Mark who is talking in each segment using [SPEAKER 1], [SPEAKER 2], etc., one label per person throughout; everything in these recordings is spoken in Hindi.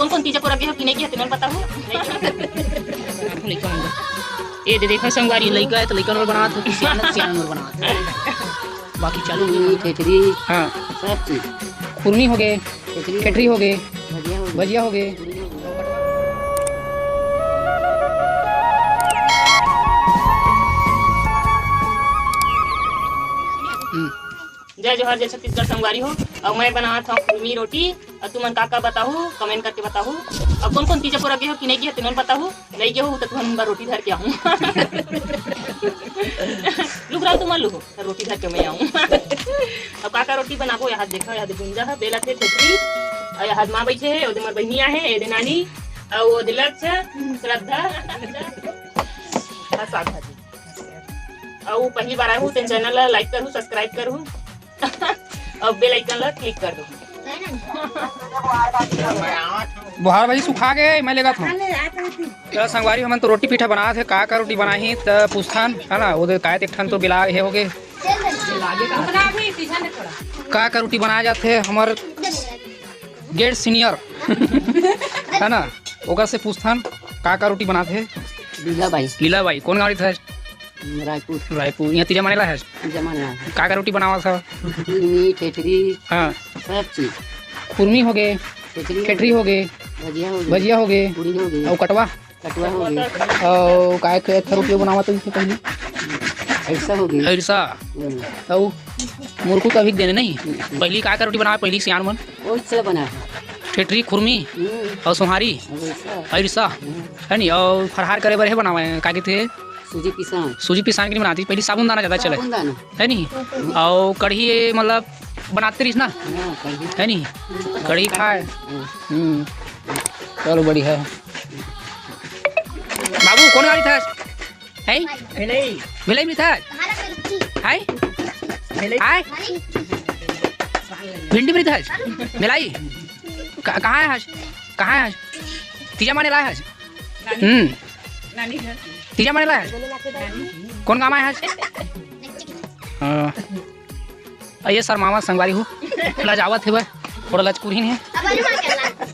[SPEAKER 1] कौन कौन तीजा पूरा हो कि नहीं किया तुम्हें पता हो? ये देखा संगवारी लड़का है तो लड़का नंबर बना था, सियाना नंबर बना था। बाकी चालू
[SPEAKER 2] खेतरी
[SPEAKER 1] हाँ
[SPEAKER 2] सब चीज
[SPEAKER 1] खुरनी हो गए, खेटरी हो गए, भजिया हो गए। जय जोहर, जय छत्तीसगढ़ संगवारी हो। और मैं बना था खुरमी रोटी और तुमन का बताहू कमेंट करके बताहू। और कौन कौन तीजा पूरा हो कि नहीं किया तुम्हें बताहू? नहीं गए हो तो तुम रोटी धर के आऊँ। लुक रहा तुम लू हो रोटी धर के मैं आऊँ। अब काका रोटी बनाबो यहाँ देखो, यहाँ गुंजा है बेला थे छेत्री और यहाँ माँ बैठे है, ओदे मोर बहनिया है, एदे नानी और वो दिलक्ष श्रद्धा साग भाजी। और पहली बार आया हूँ तो चैनल ला लाइक करूँ, सब्सक्राइब करूँ और बेल आइकन ला क्लिक कर दो। बुहार भाई सुखा गए मैं लेगा था संगवारी हमन तो रोटी पीठा बना थे का रोटी बनाही तो पूछथान है ना वो काय एक ठन तो बिला हे हो गए का रोटी बनाया जाते हमार गेट सीनियर है ना ओकर से पूछथान का रोटी बनाते। लीला भाई कौन गाड़ी था? रायपुर यहाँ तीजा मानेला है का रोटी बनावा था?
[SPEAKER 2] खेतरी
[SPEAKER 1] हाँ
[SPEAKER 2] सब चीज
[SPEAKER 1] खुरमी हो गए, खेटरी हो गए, भजिया हो गए और कटवा
[SPEAKER 2] हो गई
[SPEAKER 1] और काय के रोटी बनावा तो इससे पहले
[SPEAKER 2] ऐसा हो गई
[SPEAKER 1] ऐसा और मुर्कू का भी देने नहीं पहली का रोटी बनावा पहली सियान मन
[SPEAKER 2] वो से बना
[SPEAKER 1] खेटरी खुरमी और सोहारी ऐसा है नी और फरहार करे बर है बनावा का के थे सूजी पिसान के नहीं बनाती पहले साबुन दाना ज़्यादा चले है नी और कढ़ी मतलब बनाते रही ना है नी कढ़ी खाए। चलो बड़ी है बाबू कौन गाड़ी था है मिलाई भी था है भिंडी भी था मिलाई कहाँ है कहाँ है तीजा माने लाया है तीजा माने लाया कौन काम आया है? हाँ ये सर मामा संगवारी हो लजावत है वह थोड़ा लचकुरहीन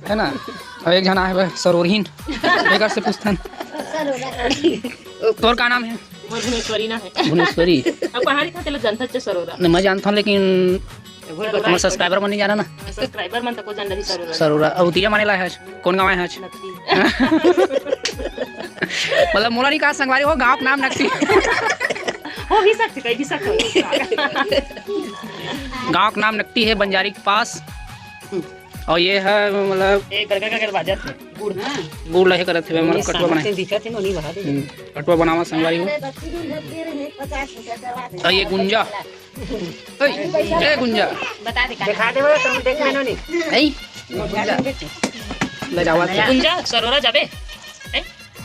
[SPEAKER 1] है ना और एक जना है वह सरोरहीन बेगर से पूछथन तोर का नाम है? भुवनेश्वरी ना है भुवनेश्वरी अब पहाड़ी खाते लोग जानता है सरोरा मैं जानता हूँ लेकिन हमारे सब्सक्राइबर मन नहीं जाना ना सब्सक्राइबर मन तो को जान नहीं सरोरा और तीजा माने लाया है कौन गाँव है? मतलब मोला नहीं कहा संगवारी हो गाँव नाम नक्ती हो भी सकते कहीं भी सकते गाँव का नाम नकटी है बंजारी के पास और ये है मतलब एक करके बाजार गुड़ लहे करत है मतलब कटवा बनाए कटवा बनावा संगवारी हो। और ये गुंजा ए गुंजा बता दे दिखा दे तुम देख लेनो नहीं ले जावा गुंजा सरोरा जाबे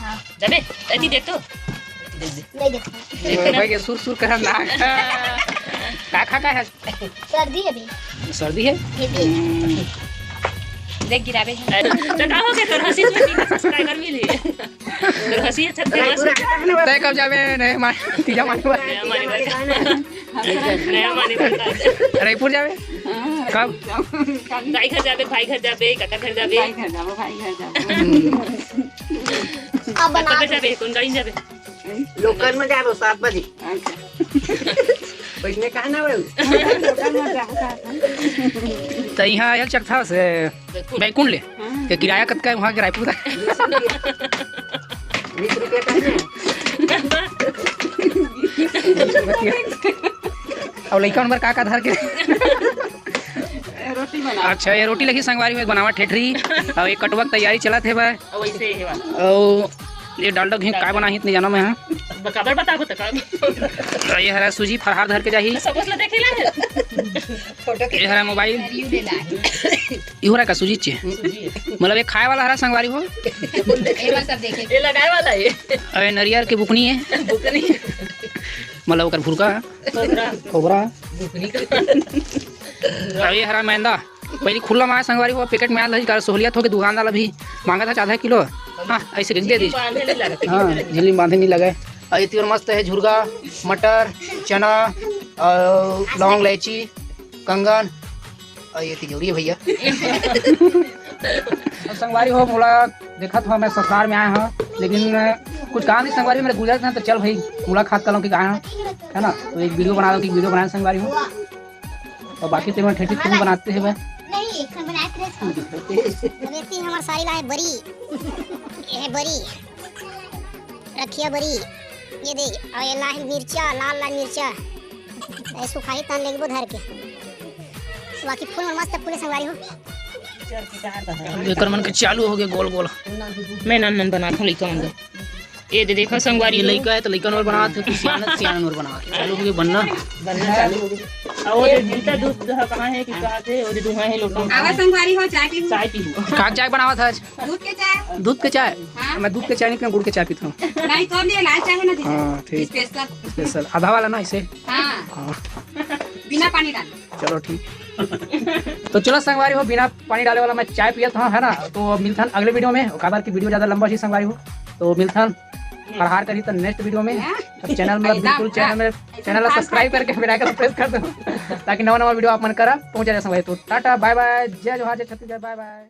[SPEAKER 1] हां जाबे ऐती देख तो नहीं देख भाई के सुर कर ना का है सर्दी है अभी सर्दी है देख गिराबे चटा हो गया तो हंसी में सब्सक्राइबर मिली तो हंसी अच्छा ते कब जाबे नहीं मार तीजा माने नया माने रायपुर जाबे कब भाई घर जाबे काका घर जाबे अब बना जाबे कौन गाड़ी जाबे
[SPEAKER 2] लोकल में जाबो 7 बजे बैठने कहाँ ना
[SPEAKER 1] तो यहाँ एक चक था से बैकुंठ ले के किराया कतका है वहाँ के रायपुर का
[SPEAKER 2] 20 रुपया
[SPEAKER 1] और लड़का नंबर का धर के
[SPEAKER 2] रोटी बना
[SPEAKER 1] अच्छा ये रोटी लगी संगवारी में बनावा ठेठरी और ये कटवा तैयारी चला थे भाई और ये डालडा घी काय बना इतने जाना मैं बकाबर बताबो त ये हरा सूजी फरहार धर के जाही सबस ल देखेला है फोटो के हरा मोबाइल ई हो रहा का सूजी चे मतलब ये खाए वाला हरा संगवारी हो
[SPEAKER 2] एक बार सब देखे
[SPEAKER 1] ये लगाए वाला है अरे नरियर के बुकनी है बुकनी मतलब ओकर भुरका खोबरा बुकनी अब ये हरा मैदा पहले खुला माया संगवारी हो पैकेट में आल रही सहूलियत हो के दुकानदार भी मांगा था आधा किलो हाँ ऐसे दे दी हाँ झिल्ली बांधे नहीं लगे और ये तीवर मस्त है झुरगा मटर चना और लौंग इलायची कंगन और ये तिजोरी है भैया तो संगवारी हो बोला देखा था मैं ससुराल में आया हूँ, लेकिन कुछ काम नहीं संगवारी मेरे गुजर था, तो चल भाई मुलाकात कर लो कि कहाँ है ना, तो एक वीडियो बना दो कि वीडियो बनाए संगवारी हो। और बाकी तो मैं ठेठी फिल्म बनाते हैं भाई
[SPEAKER 3] नहीं बनाए थे हमार सारी लाए बरी, ये है बरी रखिया बरी, ये दे और ये लाल मिर्चा, लाल लाल मिर्चा ऐसो खाई तान लेगबो धर के, बाकी फूल मस्त फूले संगवारी हो।
[SPEAKER 1] एकर मन के चालू हो गए गोल गोल।
[SPEAKER 4] मैं नन बनाता हूँ लइका मन, ये दे देखो संगवारी
[SPEAKER 1] ये लइका है तो लइका नोर बनाते हैं, सियाना नोर बना चालू हो गए बनना
[SPEAKER 4] चालू हो गया। और ये जिनता दूध कहाँ है कि कहाँ थे, और दुहा है लोटो
[SPEAKER 2] आवा संगवारी हो चाय पी,
[SPEAKER 4] चाय पी
[SPEAKER 1] का चाय बनावा था आज,
[SPEAKER 2] दूध के चाय,
[SPEAKER 1] दूध के चाय। मैं दूध के चाय नहीं पीता, गुड़ के चाय पीता हूँ।
[SPEAKER 2] नहीं तो लिए लाल चाय बना दीजिए।
[SPEAKER 1] हाँ ठीक,
[SPEAKER 2] स्पेशल
[SPEAKER 1] स्पेशल आधा वाला ना इसे।
[SPEAKER 2] हाँ
[SPEAKER 1] हाँ
[SPEAKER 2] बिना पानी डाल।
[SPEAKER 1] चलो ठीक। तो चलो संगवारी हो बिना पानी डाले वाला मैं चाय पिया था है ना। तो मिलता अगले वीडियो में, काबार की वीडियो ज्यादा लंबा सी संगवारी हो, तो मिलता फरहार करी तो नेक्स्ट वीडियो में। तो चैनल में बिल्कुल चैनल सब्सक्राइब करके बेल आइकन प्रेस कर दो ताकि नवा वीडियो आप मन करा पहुंचा जाए संगवारी। तो टाटा बाय बाय, जय जोहार, जय छत्तीसगढ़, बाय बाय।